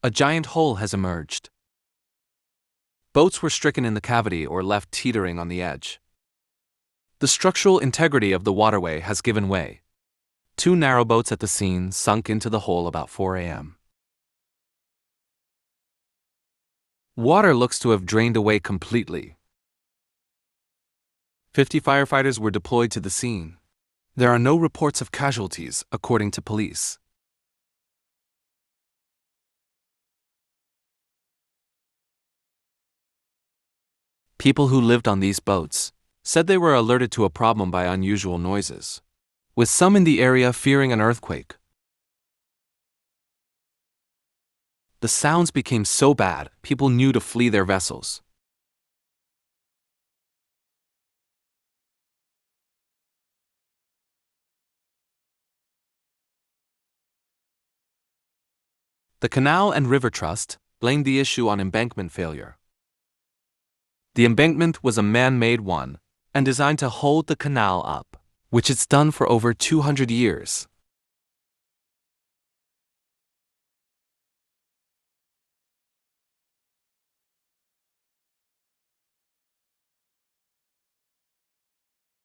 A giant hole has emerged. Boats were stricken in the cavity or left teetering on the edge. The structural integrity of the waterway has given way. 2 narrowboats at the scene sunk into the hole about 4 a.m. Water looks to have drained away completely. 50 firefighters were deployed to the scene. There are no reports of casualties, according to police. People who lived on these boats said they were alerted to a problem by unusual noises, with some in the area fearing an earthquake. The sounds became so bad, people knew to flee their vessels. The Canal and River Trust blamed the issue on embankment failure. The embankment was a man-made one and designed to hold the canal up, which it's done for over 200 years.